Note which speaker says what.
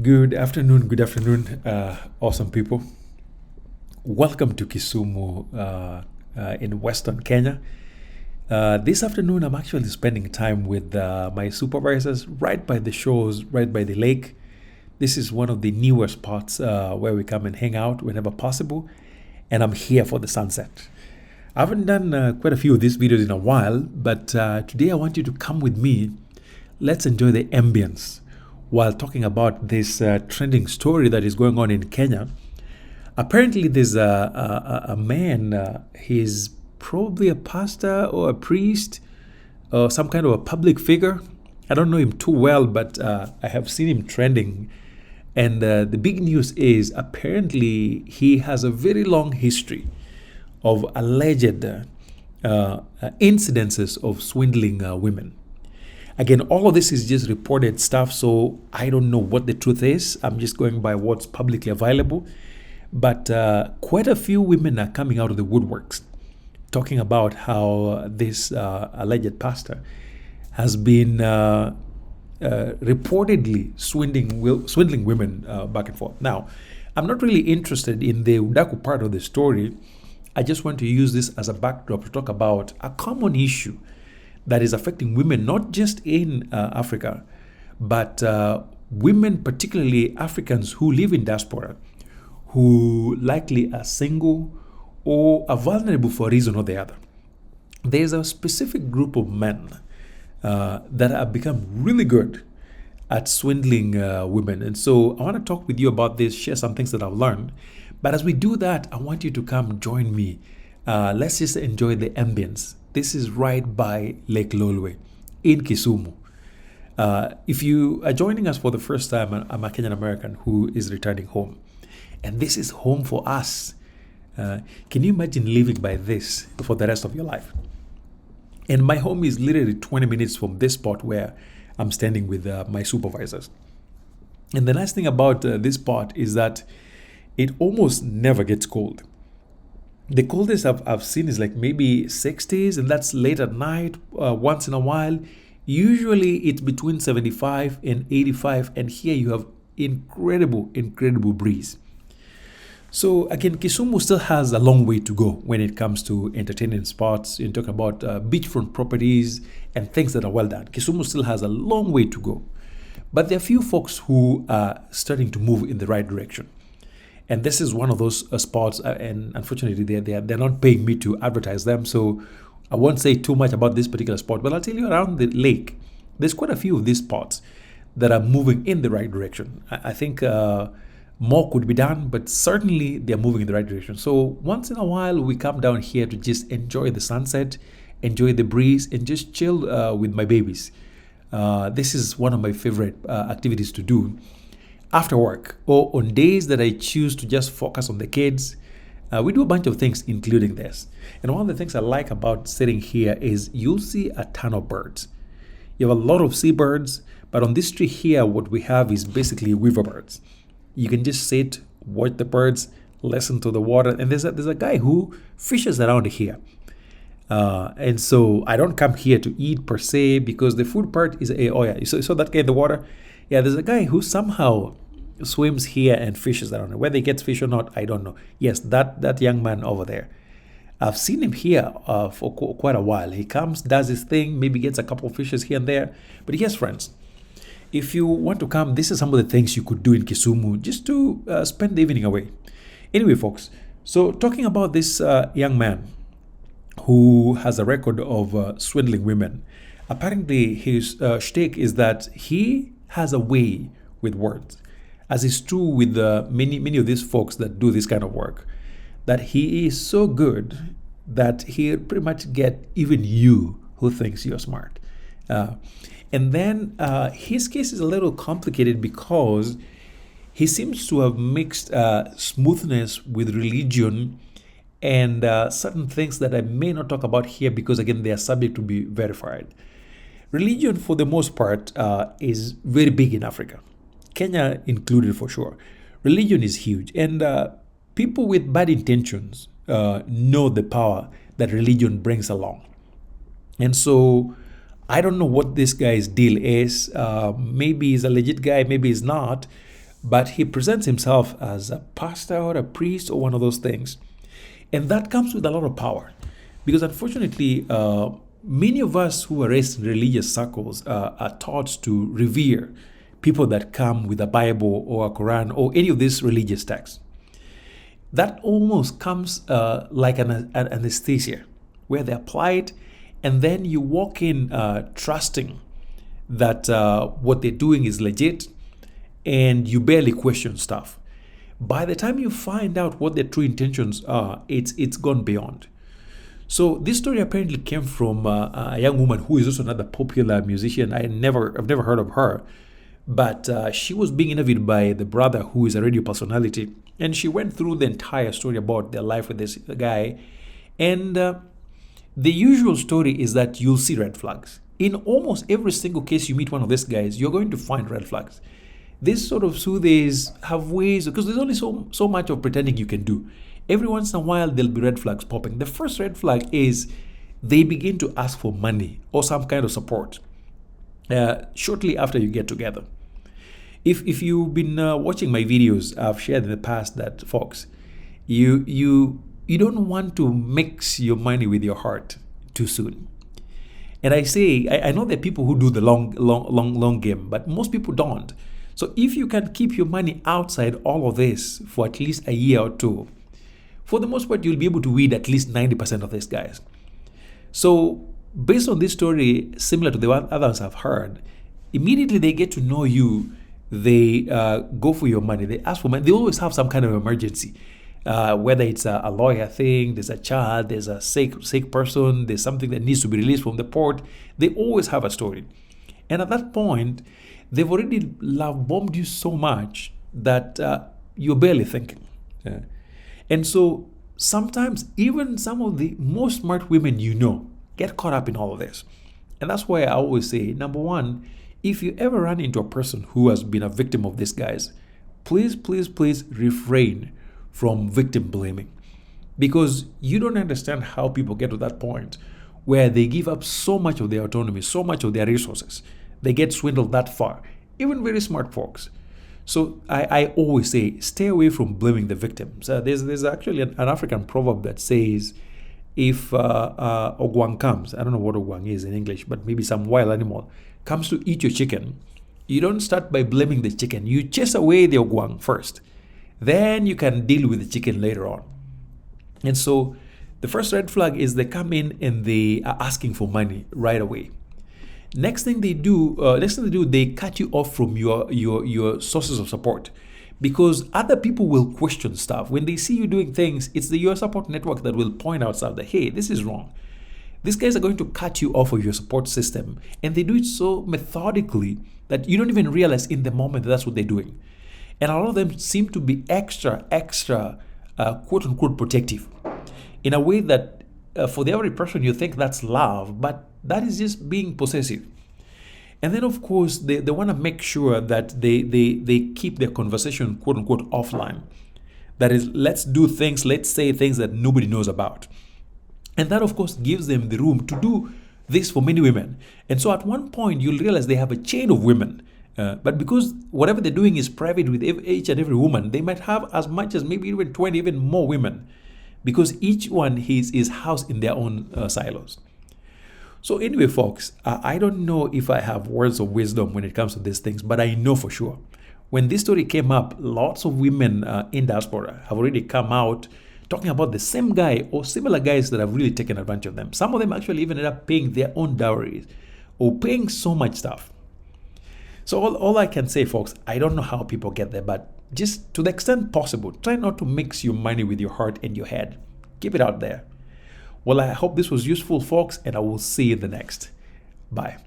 Speaker 1: Good afternoon, awesome people. Welcome to Kisumu in Western Kenya. This afternoon, I'm actually spending time with my supervisors right by the shores, right by the lake. This is one of the newer spots where we come and hang out whenever possible, and I'm here for the sunset. I haven't done quite a few of these videos in a while, but today I want you to come with me. Let's enjoy the ambience while talking about this trending story that is going on in Kenya. Apparently, there's a man, he's probably a pastor or a priest or some kind of a public figure. I don't know him too well, but I have seen him trending. And the big news is apparently he has a very long history of alleged incidences of swindling women. Again, all of this is just reported stuff, so I don't know what the truth is. I'm just going by what's publicly available. But quite a few women are coming out of the woodworks talking about how this alleged pastor has been reportedly swindling women back and forth. Now, I'm not really interested in the Udaku part of the story. I just want to use this as a backdrop to talk about a common issue that is affecting women, not just in Africa, but women, particularly Africans who live in diaspora, who likely are single or are vulnerable for a reason or the other. There's a specific group of men that have become really good at swindling women. And so I want to talk with you about this, share some things that I've learned. But as we do that, I want you to come join me. Let's just enjoy the ambience. This is right by Lake Lolwe in Kisumu. If you are joining us for the first time, I'm a Kenyan American who is returning home. And this is home for us. Can you imagine living by this for the rest of your life? And my home is literally 20 minutes from this spot where I'm standing with my supervisors. And the nice thing about this spot is that it almost never gets cold. The coldest I've seen is like maybe 60s, and that's late at night, once in a while. Usually it's between 75 and 85, and here you have incredible breeze. So again, Kisumu still has a long way to go when it comes to entertainment spots. You talk about beachfront properties and things that are well done. Kisumu still has a long way to go. But there are few folks who are starting to move in the right direction. And this is one of those spots, and unfortunately, they're not paying me to advertise them, so I won't say too much about this particular spot. But I'll tell you, around the lake, there's quite a few of these spots that are moving in the right direction. I think more could be done, but certainly they're moving in the right direction. So once in a while, we come down here to just enjoy the sunset, enjoy the breeze, and just chill with my babies. This is one of my favorite activities to do after work or on days that I choose to just focus on the kids. We do a bunch of things, including this. And one of the things I like about sitting here is you'll see a ton of birds. You have a lot of seabirds, but on this tree here, what we have is basically weaver birds. You can just sit, watch the birds, listen to the water. And there's a guy who fishes around here. And so I don't come here to eat per se, because the food part is, oh yeah, you saw that guy in the water? Yeah, there's a guy who somehow swims here and fishes around. Whether he gets fish or not, I don't know. Yes, that young man over there. I've seen him here for quite a while. He comes, does his thing, maybe gets a couple of fishes here and there. But he has friends. If you want to come, this is some of the things you could do in Kisumu just to spend the evening away. Anyway, folks, so talking about this young man who has a record of swindling women, apparently his shtick is that he has a way with words, as is true with many of these folks that do this kind of work, that he is so good that he'll pretty much get even you who thinks you're smart. And then his case is a little complicated because he seems to have mixed smoothness with religion and certain things that I may not talk about here because, again, they are subject to be verified. Religion, for the most part, is very big in Africa, Kenya included for sure. Religion is huge, and people with bad intentions know the power that religion brings along. And so I don't know what this guy's deal is. Maybe he's a legit guy, maybe he's not. but he presents himself as a pastor or a priest or one of those things. And that comes with a lot of power. Because unfortunately, many of us who are raised in religious circles are taught to revere people that come with a Bible or a Quran or any of these religious texts. That almost comes like an anesthesia, where they apply it, and then you walk in trusting that what they're doing is legit, and you barely question stuff. By the time you find out what their true intentions are, it's gone beyond. So this story apparently came from a young woman who is also another popular musician. I've never heard of her, but she was being interviewed by the brother who is a radio personality, and she went through the entire story about their life with this guy. And the usual story is that you'll see red flags. In almost every single case you meet one of these guys, you're going to find red flags. These sort of soothes have ways, because there's only so much of pretending you can do. Every once in a while, there'll be red flags popping. The first red flag is they begin to ask for money or some kind of support shortly after you get together. If you've been watching my videos, I've shared in the past that, folks, you don't want to mix your money with your heart too soon. And I know there are people who do the long game, but most people don't. So if you can keep your money outside all of this for at least a year or two, for the most part, you'll be able to weed at least 90% of these guys. So based on this story, similar to the others I've heard, immediately they get to know you, they go for your money, they ask for money. They always have some kind of emergency, whether it's a lawyer thing, there's a child, there's a sick person, there's something that needs to be released from the port. They always have a story. And at that point, they've already love bombed you so much that you're barely thinking. And so sometimes even some of the most smart women get caught up in all of this. And that's why I always say, number one, if you ever run into a person who has been a victim of these guys, please refrain from victim blaming, because you don't understand how people get to that point where they give up so much of their autonomy, so much of their resources. They get swindled that far, even very smart folks. So I always say, stay away from blaming the victims. There's actually an African proverb that says, if Ogwang comes, I don't know what Ogwang is in English, but maybe some wild animal, comes to eat your chicken, you don't start by blaming the chicken. You chase away the Ogwang first. Then you can deal with the chicken later on. And so the first red flag is they come in and they are asking for money right away. Next thing they do, they cut you off from your sources of support, because other people will question stuff. When they see you doing things, it's your support network that will point out stuff that, hey, this is wrong. These guys are going to cut you off of your support system, and they do it so methodically that you don't even realize in the moment that that's what they're doing. And a lot of them seem to be extra, quote unquote, protective, in a way that for the average person you think that's love, but that is just being possessive. And then, of course, they want to make sure that they keep their conversation, quote unquote, offline. That is, let's say things that nobody knows about. And that, of course, gives them the room to do this for many women. And so at one point, you'll realize they have a chain of women. But because whatever they're doing is private with each and every woman, they might have as much as maybe even 20, even more women, because each one is housed in their own silos. So anyway, folks, I don't know if I have words of wisdom when it comes to these things, but I know for sure, when this story came up, lots of women in diaspora have already come out talking about the same guy or similar guys that have really taken advantage of them. Some of them actually even ended up paying their own dowries or paying so much stuff. So all I can say, folks, I don't know how people get there, but just to the extent possible, try not to mix your money with your heart and your head. Keep it out there. Well, I hope this was useful, folks, and I will see you in the next. Bye.